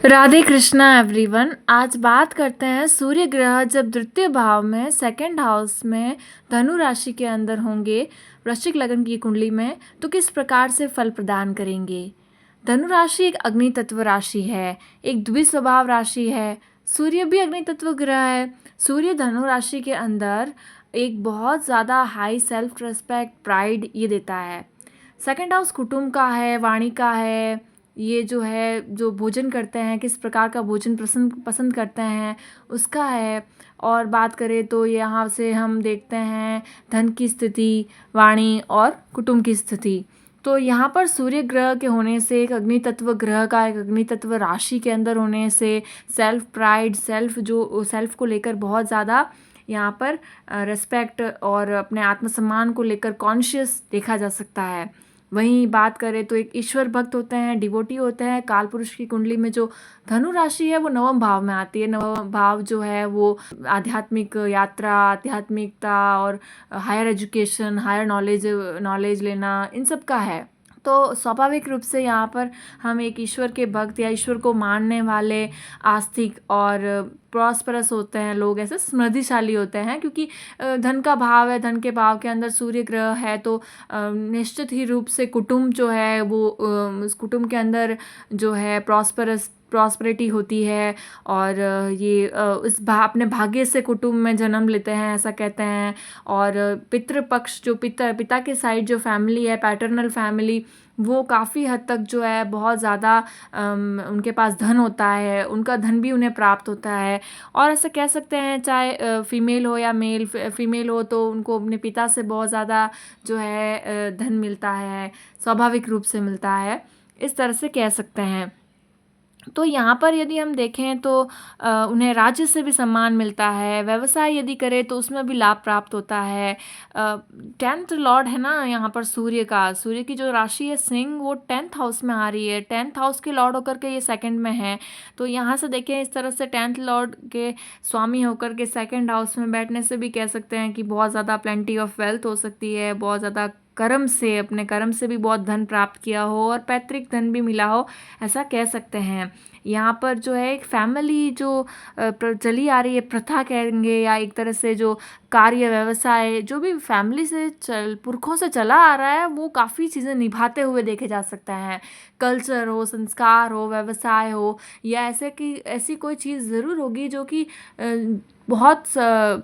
Radhe Krishna everyone. आज बात करते हैं सूर्य ग्रह जब द्वितीय भाव में सेकंड हाउस में धनु राशि के अंदर होंगे वृश्चिक लग्न की कुंडली में तो किस प्रकार से फल प्रदान करेंगे। धनु राशि एक अग्नि तत्व राशि है, एक द्विस्वभाव राशि है। सूर्य भी अग्नि तत्व ग्रह है। सूर्य धनु राशि के अंदर एक बहुत ज़्यादा हाई सेल्फ रिस्पेक्ट प्राइड ये देता है। सेकंड हाउस कुटुंब का है, वाणी का है। ये जो है जो भोजन करते हैं, किस प्रकार का भोजन पसंद पसंद करते हैं उसका है। और बात करें तो यहाँ से हम देखते हैं धन की स्थिति, वाणी और कुटुंब की स्थिति। तो यहाँ पर सूर्य ग्रह के होने से, एक अग्नि तत्व ग्रह का एक अग्नि तत्व राशि के अंदर होने से सेल्फ प्राइड, सेल्फ को लेकर बहुत ज़्यादा यहाँ पर रिस्पेक्ट और अपने आत्मसम्मान को लेकर कॉन्शियस देखा जा सकता है। वहीं बात करें तो एक ईश्वर भक्त होते हैं, डिवोटी होते हैं। काल पुरुष की कुंडली में जो धनु राशि है वो नवम भाव में आती है। नवम भाव जो है वो आध्यात्मिक यात्रा, आध्यात्मिकता और हायर एजुकेशन, हायर नॉलेज लेना, इन सब का है। तो स्वाभाविक रूप से यहाँ पर हम एक ईश्वर के भक्त या ईश्वर को मानने वाले आस्तिक और प्रॉस्परस होते हैं लोग, ऐसे समृद्धिशाली होते हैं। क्योंकि धन का भाव है, धन के भाव के अंदर सूर्य ग्रह है तो निश्चित ही रूप से कुटुंब जो है वो उस कुटुंब के अंदर जो है प्रॉस्पेरिटी होती है। और ये अपने भाग्य से कुटुंब में जन्म लेते हैं ऐसा कहते हैं। और पितृपक्ष जो पिता के साइड जो फैमिली है, पैटर्नल फैमिली, वो काफ़ी हद तक जो है बहुत ज़्यादा उनके पास धन होता है, उनका धन भी उन्हें प्राप्त होता है। और ऐसा कह सकते हैं चाहे फीमेल हो या मेल, फीमेल हो तो उनको अपने पिता से बहुत ज़्यादा जो है धन मिलता है, स्वाभाविक रूप से मिलता है, इस तरह से कह सकते हैं। तो यहाँ पर यदि हम देखें तो उन्हें राज्य से भी सम्मान मिलता है। व्यवसाय यदि करें तो उसमें भी लाभ प्राप्त होता है। 10th लॉर्ड है ना यहाँ पर सूर्य का, सूर्य की जो राशि है सिंह, वो 10th हाउस में आ रही है। 10th हाउस के लॉर्ड होकर के ये सेकंड में है। तो यहाँ से देखें इस तरह से 10th लॉर्ड के स्वामी होकर के सेकंड हाउस में बैठने से भी कह सकते हैं कि बहुत ज़्यादा प्लेंटी ऑफ वेल्थ हो सकती है। बहुत ज़्यादा अपने कर्म से भी बहुत धन प्राप्त किया हो और पैतृक धन भी मिला हो, ऐसा कह सकते हैं। यहाँ पर जो है एक फैमिली जो चली आ रही है, प्रथा कहेंगे या एक तरह से जो कार्य व्यवसाय जो भी फैमिली से पुरखों से चला आ रहा है, वो काफ़ी चीज़ें निभाते हुए देखे जा सकते हैं। कल्चर हो, संस्कार हो, व्यवसाय हो, या ऐसी कोई चीज़ ज़रूर होगी जो कि बहुत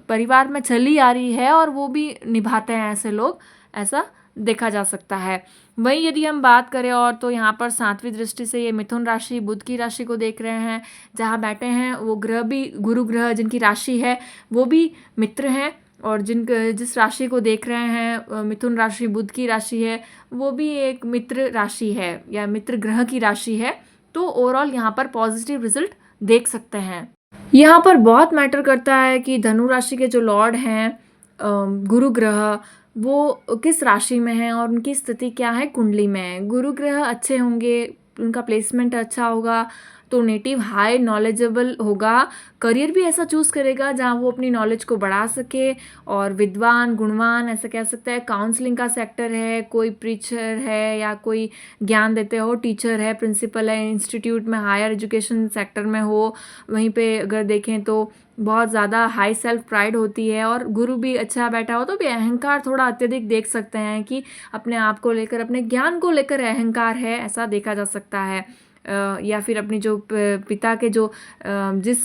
परिवार में चली आ रही है और वो भी निभाते हैं ऐसे लोग, ऐसा देखा जा सकता है। वहीं यदि हम बात करें और तो यहाँ पर 7वीं दृष्टि से ये मिथुन राशि, बुध की राशि को देख रहे हैं। जहाँ बैठे हैं वो ग्रह भी, गुरु ग्रह जिनकी राशि है वो भी मित्र हैं। और जिस राशि को देख रहे हैं, मिथुन राशि बुध की राशि है, वो भी एक मित्र राशि है या मित्र ग्रह की राशि है। तो ओवरऑल यहाँ पर पॉजिटिव रिजल्ट देख सकते हैं। यहाँ पर बहुत मैटर करता है कि धनु राशि के जो लॉर्ड हैं गुरु ग्रह, वो किस राशि में है और उनकी स्थिति क्या है कुंडली में। गुरु ग्रह अच्छे होंगे, उनका प्लेसमेंट अच्छा होगा तो नेटिव हाई नॉलेजेबल होगा। करियर भी ऐसा चूज़ करेगा जहाँ वो अपनी नॉलेज को बढ़ा सके और विद्वान, गुणवान, ऐसा कह सकते हैं। काउंसलिंग का सेक्टर है, कोई प्रीचर है या कोई ज्ञान देते हो, टीचर है, प्रिंसिपल है, इंस्टीट्यूट में हायर एजुकेशन सेक्टर में हो। वहीं पे अगर देखें तो बहुत ज़्यादा हाई सेल्फ प्राइड होती है। और गुरु भी अच्छा बैठा हो तो भी अहंकार थोड़ा अत्यधिक देख सकते हैं कि अपने आप को लेकर, अपने ज्ञान को लेकर अहंकार है, ऐसा देखा जा सकता है। या फिर अपनी जो पिता के जो जिस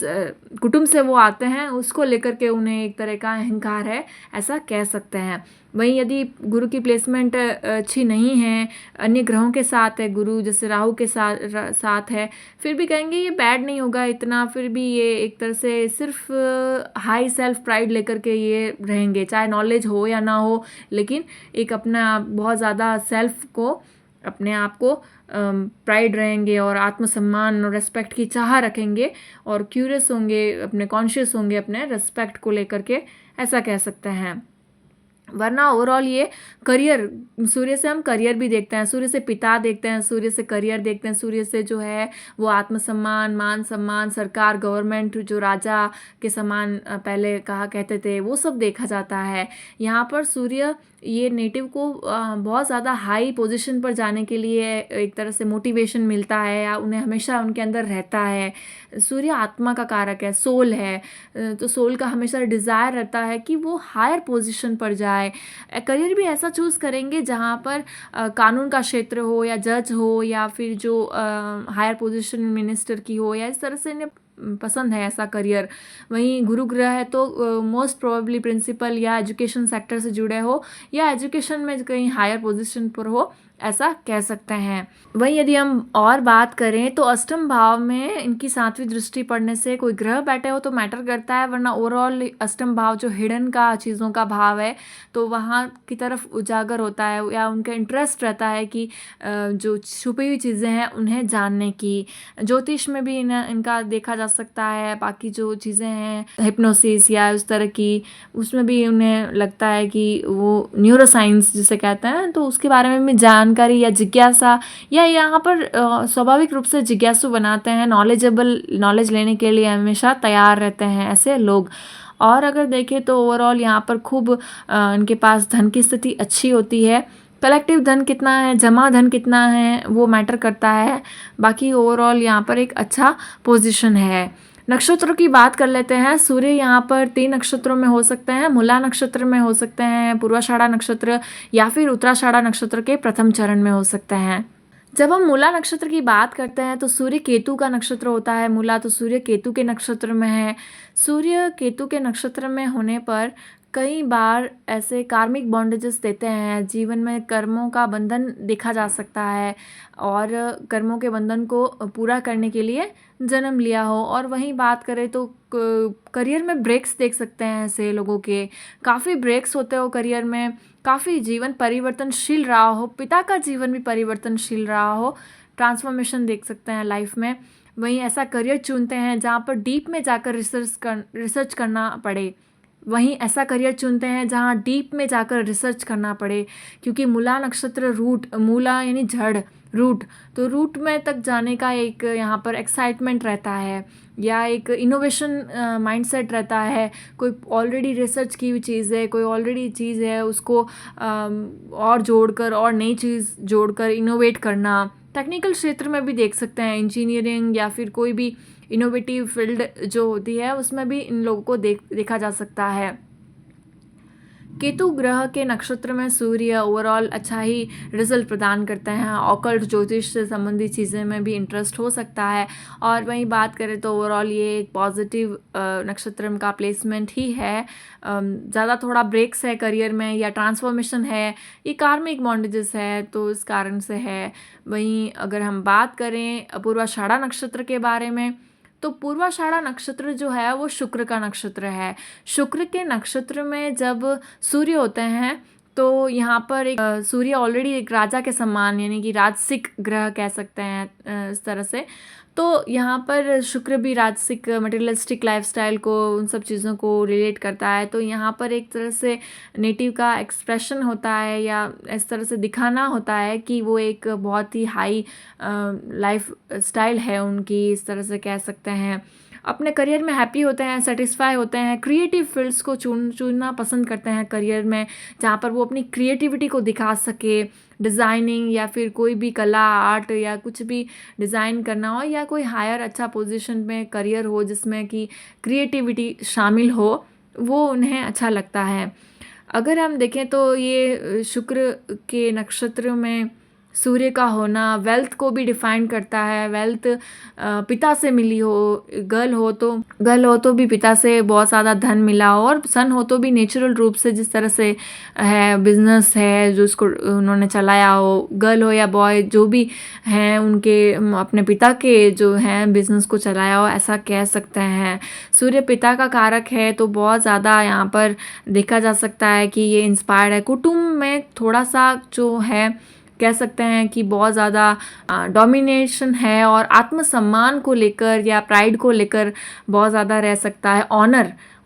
कुटुंब से वो आते हैं उसको लेकर के उन्हें एक तरह का अहंकार है, ऐसा कह सकते हैं। वहीं यदि गुरु की प्लेसमेंट अच्छी नहीं है, अन्य ग्रहों के साथ है, गुरु जैसे राहु के साथ है, फिर भी कहेंगे ये बैड नहीं होगा इतना। फिर भी ये एक तरह से सिर्फ हाई सेल्फ प्राइड लेकर के ये रहेंगे, चाहे नॉलेज हो या ना हो, लेकिन एक अपना बहुत ज़्यादा सेल्फ को, अपने आप को प्राइड रहेंगे और आत्मसम्मान और रेस्पेक्ट की चाह रखेंगे और क्यूरियस होंगे, अपने कॉन्शियस होंगे अपने रेस्पेक्ट को लेकर के, ऐसा कह सकते हैं। वरना ओवरऑल ये करियर, सूर्य से हम करियर भी देखते हैं, सूर्य से पिता देखते हैं, सूर्य से करियर देखते हैं, सूर्य से जो है वो आत्मसम्मान, मान सम्मान, सरकार, गवर्नमेंट, जो राजा के समान पहले कहा कहते थे, वो सब देखा जाता है। यहाँ पर सूर्य ये नेटिव को बहुत ज़्यादा हाई पोजीशन पर जाने के लिए एक तरह से मोटिवेशन मिलता है, या उन्हें हमेशा उनके अंदर रहता है। सूर्य आत्मा का कारक है, सोल है। तो सोल का हमेशा डिज़ायर रहता है कि वो हायर पोजीशन पर जाए। करियर भी ऐसा चूज़ करेंगे जहाँ पर कानून का क्षेत्र हो, या जज हो, या फिर जो हायर पोजीशन मिनिस्टर की हो, या इस तरह से इन्हें पसंद है ऐसा करियर। वहीं गुरु ग्रह है तो मोस्ट प्रोबेबली प्रिंसिपल या एजुकेशन सेक्टर से जुड़े हो, या एजुकेशन में कहीं हायर पोजीशन पर हो, ऐसा कह सकते हैं। वहीं यदि हम और बात करें तो अष्टम भाव में इनकी 7वीं दृष्टि पड़ने से कोई ग्रह बैठे हो तो मैटर करता है, वरना ओवरऑल अष्टम भाव जो हिडन का चीज़ों का भाव है तो वहाँ की तरफ उजागर होता है, या उनका इंटरेस्ट रहता है कि जो छुपी हुई चीज़ें हैं उन्हें जानने की। ज्योतिष में भी इनका देखा जा सकता है। बाकी जो चीज़ें हैं हिप्नोसिस या उस तरह की, उसमें भी उन्हें लगता है कि वो न्यूरो साइंस जिसे कहते हैं तो उसके बारे में भी जानकारी या जिज्ञासा, या यहाँ पर स्वाभाविक रूप से जिज्ञासु बनाते हैं। नॉलेज लेने के लिए हमेशा तैयार रहते हैं ऐसे लोग। और अगर देखें तो ओवरऑल यहाँ पर खूब इनके पास धन की स्थिति अच्छी होती है। कलेक्टिव धन कितना है, जमा धन कितना है, वो मैटर करता है। बाकी ओवरऑल यहाँ पर एक अच्छा पोजीशन है। नक्षत्रों की बात कर लेते हैं। सूर्य यहाँ पर 3 नक्षत्रों में हो सकते हैं। मूला नक्षत्र में हो सकते हैं, पूर्वाषाढ़ा नक्षत्र, या फिर उत्तराषाढ़ा नक्षत्र के प्रथम चरण में हो सकते हैं। जब हम मूला नक्षत्र की बात करते हैं तो सूर्य केतु का नक्षत्र होता है। मूला तो सूर्य केतु के नक्षत्र में है। सूर्य केतु के नक्षत्र में होने पर कई बार ऐसे कार्मिक बॉन्डेजेस देते हैं। जीवन में कर्मों का बंधन देखा जा सकता है, और कर्मों के बंधन को पूरा करने के लिए जन्म लिया हो। और वहीं बात करें तो करियर में ब्रेक्स देख सकते हैं ऐसे लोगों के। काफ़ी ब्रेक्स होते हो करियर में, काफ़ी जीवन परिवर्तनशील रहा हो, पिता का जीवन भी परिवर्तनशील रहा हो, ट्रांसफॉर्मेशन देख सकते हैं लाइफ में। वहीं ऐसा करियर चुनते हैं जहाँ पर डीप में जाकर रिसर्च करना पड़े। वहीं ऐसा करियर चुनते हैं जहाँ डीप में जाकर रिसर्च करना पड़े, क्योंकि मूला नक्षत्र मूला यानी जड़, रूट, तो रूट में तक जाने का एक यहाँ पर एक्साइटमेंट रहता है, या एक इनोवेशन माइंडसेट रहता है। कोई ऑलरेडी रिसर्च की हुई चीज़ है, कोई ऑलरेडी चीज़ है, उसको और जोड़कर और नई चीज़ जोड़कर इनोवेट करना। टेक्निकल क्षेत्र में भी देख सकते हैं, इंजीनियरिंग या फिर कोई भी इनोवेटिव फील्ड जो होती है उसमें भी इन लोगों को देखा जा सकता है। केतु ग्रह के नक्षत्र में सूर्य ओवरऑल अच्छा ही रिजल्ट प्रदान करते हैं। ऑकल्ट ज्योतिष से संबंधित चीज़ें में भी इंटरेस्ट हो सकता है। और वहीं बात करें तो ओवरऑल ये एक पॉजिटिव नक्षत्र का प्लेसमेंट ही है। ज़्यादा थोड़ा ब्रेक्स है करियर में, या ट्रांसफॉर्मेशन है, ये कार्मिक बॉन्डेजेस है तो इस कारण से है। वहीं अगर हम बात करें पूर्वाषाढ़ा नक्षत्र के बारे में, तो पूर्वाषाढ़ा नक्षत्र जो है वो शुक्र का नक्षत्र है। शुक्र के नक्षत्र में जब सूर्य होते हैं तो यहाँ पर एक सूर्य ऑलरेडी एक राजा के समान, यानी कि राजसिक ग्रह कह सकते हैं इस तरह से। तो यहाँ पर शुक्र भी राजसिक मटेरियलिस्टिक लाइफस्टाइल को, उन सब चीज़ों को रिलेट करता है। तो यहाँ पर एक तरह से नेटिव का एक्सप्रेशन होता है, या इस तरह से दिखाना होता है कि वो एक बहुत ही हाई लाइफ स्टाइल है उनकी, इस तरह से कह सकते हैं। अपने करियर में हैप्पी होते हैं, सेटिस्फाई होते हैं, क्रिएटिव फील्ड्स को चुनना पसंद करते हैं करियर में, जहाँ पर वो अपनी क्रिएटिविटी को दिखा सके। डिज़ाइनिंग या फिर कोई भी कला, आर्ट या कुछ भी डिज़ाइन करना हो, या कोई हायर अच्छा पोजीशन में करियर हो जिसमें कि क्रिएटिविटी शामिल हो, वो उन्हें अच्छा लगता है। अगर हम देखें तो ये शुक्र के नक्षत्र में सूर्य का होना वेल्थ को भी डिफाइन करता है। वेल्थ पिता से मिली हो, गर्ल हो तो भी पिता से बहुत ज़्यादा धन मिला हो, और सन हो तो भी नेचुरल रूप से जिस तरह से है, बिजनेस है जो उसको उन्होंने चलाया हो। गर्ल हो या बॉय जो भी हैं, उनके अपने पिता के जो हैं बिजनेस को चलाया हो, ऐसा कह सकते हैं। सूर्य पिता का कारक है तो बहुत ज़्यादा यहाँ पर देखा जा सकता है कि ये इंस्पायर्ड है। कुटुंब में थोड़ा सा जो है कह सकते हैं कि बहुत ज़्यादा डोमिनेशन है, और आत्मसम्मान को लेकर या प्राइड को लेकर बहुत ज़्यादा रह सकता है।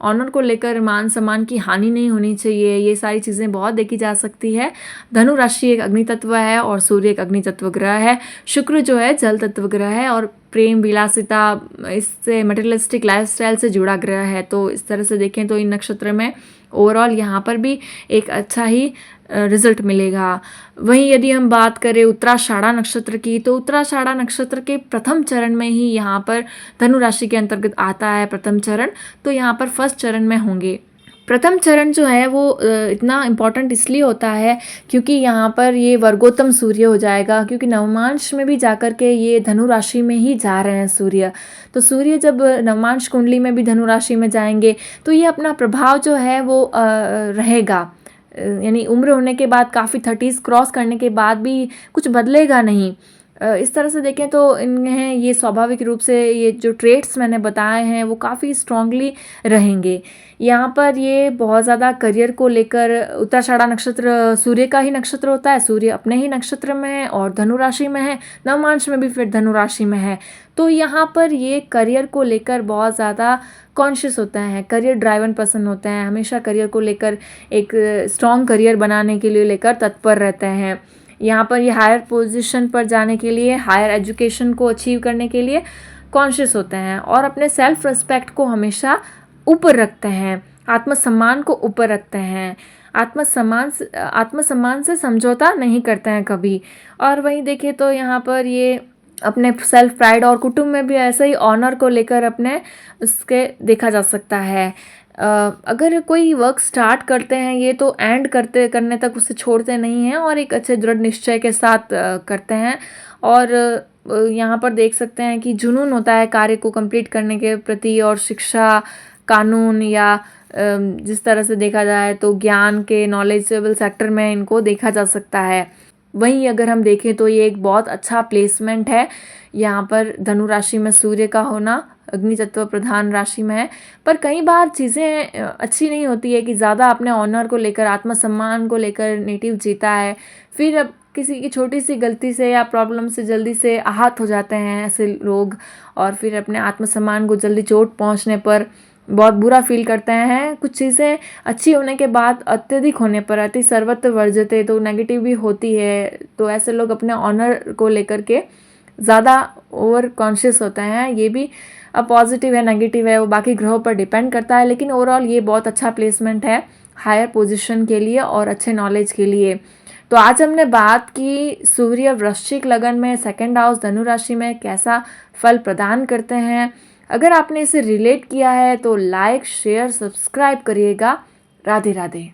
ऑनर को लेकर मान सम्मान की हानि नहीं होनी चाहिए, ये सारी चीज़ें बहुत देखी जा सकती है। धनु राशि एक अग्नि तत्व है और सूर्य एक अग्नि तत्व ग्रह है। शुक्र जो है जल तत्व ग्रह है, और प्रेम विलासिता, इससे मटेरियलिस्टिक लाइफस्टाइल से जुड़ा ग्रह है। तो इस तरह से देखें तो इन नक्षत्र में ओवरऑल यहाँ पर भी एक अच्छा ही रिजल्ट मिलेगा। वहीं यदि हम बात करें उत्तराषाढ़ा नक्षत्र की, तो उत्तराषाढ़ा नक्षत्र के प्रथम चरण में ही यहाँ पर धनु राशि के अंतर्गत आता है प्रथम चरण, तो यहाँ पर फर्स्ट चरण में होंगे। प्रथम चरण जो है वो इतना इम्पॉर्टेंट इसलिए होता है क्योंकि यहाँ पर ये वर्गोत्तम सूर्य हो जाएगा, क्योंकि नवमांश में भी जाकर के ये धनु राशि में ही जा रहे हैं सूर्य। तो सूर्य जब नवमांश कुंडली में भी धनु राशि में जाएंगे तो ये अपना प्रभाव जो है वो रहेगा, यानी उम्र होने के बाद काफ़ी 30s क्रॉस करने के बाद भी कुछ बदलेगा नहीं। इस तरह से देखें तो इन्हें ये स्वाभाविक रूप से ये जो ट्रेट्स मैंने बताए हैं वो काफ़ी स्ट्रांगली रहेंगे। यहाँ पर ये बहुत ज़्यादा करियर को लेकर, उत्तराषाढ़ा नक्षत्र सूर्य का ही नक्षत्र होता है, सूर्य अपने ही नक्षत्र में है और धनु राशि में है, नवमांश में भी फिर धनु राशि में है। तो यहाँ पर ये करियर को लेकर बहुत ज़्यादा कॉन्शियस होते हैं, करियर ड्राइवन पर्सन होते हैं, हमेशा करियर को लेकर एक स्ट्रॉन्ग करियर बनाने के लिए लेकर तत्पर रहते हैं। यहाँ पर ये हायर पोजीशन पर जाने के लिए, हायर एजुकेशन को अचीव करने के लिए कॉन्शियस होते हैं और अपने सेल्फ रिस्पेक्ट को हमेशा ऊपर रखते हैं, आत्मसम्मान को ऊपर रखते हैं, आत्मसम्मान से समझौता नहीं करते हैं कभी। और वहीं देखें तो यहाँ पर ये अपने सेल्फ प्राइड और कुटुंब में भी ऐसे ही ऑनर को लेकर अपने उसके देखा जा सकता है। अगर कोई वर्क स्टार्ट करते हैं ये तो एंड करने तक उसे छोड़ते नहीं हैं और एक अच्छे दृढ़ निश्चय के साथ करते हैं। और यहाँ पर देख सकते हैं कि जुनून होता है कार्य को कंप्लीट करने के प्रति, और शिक्षा, कानून या जिस तरह से देखा जाए तो ज्ञान के नॉलेजेबल सेक्टर में इनको देखा जा सकता है। वहीं अगर हम देखें तो ये एक बहुत अच्छा प्लेसमेंट है यहाँ पर धनु राशि में सूर्य का होना, अग्नि तत्व प्रधान राशि में है। पर कई बार चीज़ें अच्छी नहीं होती है कि ज़्यादा अपने ऑनर को लेकर, आत्मसम्मान को लेकर नेटिव जीता है, फिर अब किसी की छोटी सी गलती से या प्रॉब्लम से जल्दी से आहत हो जाते हैं ऐसे लोग, और फिर अपने आत्मसम्मान को जल्दी चोट पहुँचने पर बहुत बुरा फील करते हैं। कुछ चीज़ें अच्छी होने के बाद अत्यधिक होने पर अति सर्वत्र वर्जते तो नेगेटिव भी होती है। तो ऐसे लोग अपने ऑनर को लेकर के ज़्यादा ओवर कॉन्शियस होते हैं। ये भी अब पॉजिटिव है नेगेटिव है वो बाकी ग्रहों पर डिपेंड करता है, लेकिन ओवरऑल ये बहुत अच्छा प्लेसमेंट है हायर पोजीशन के लिए और अच्छे नॉलेज के लिए। तो आज हमने बात की सूर्य वृश्चिक लगन में सेकंड हाउस धनु राशि में कैसा फल प्रदान करते हैं। अगर आपने इसे रिलेट किया है तो लाइक, शेयर, सब्सक्राइब करिएगा। राधे राधे।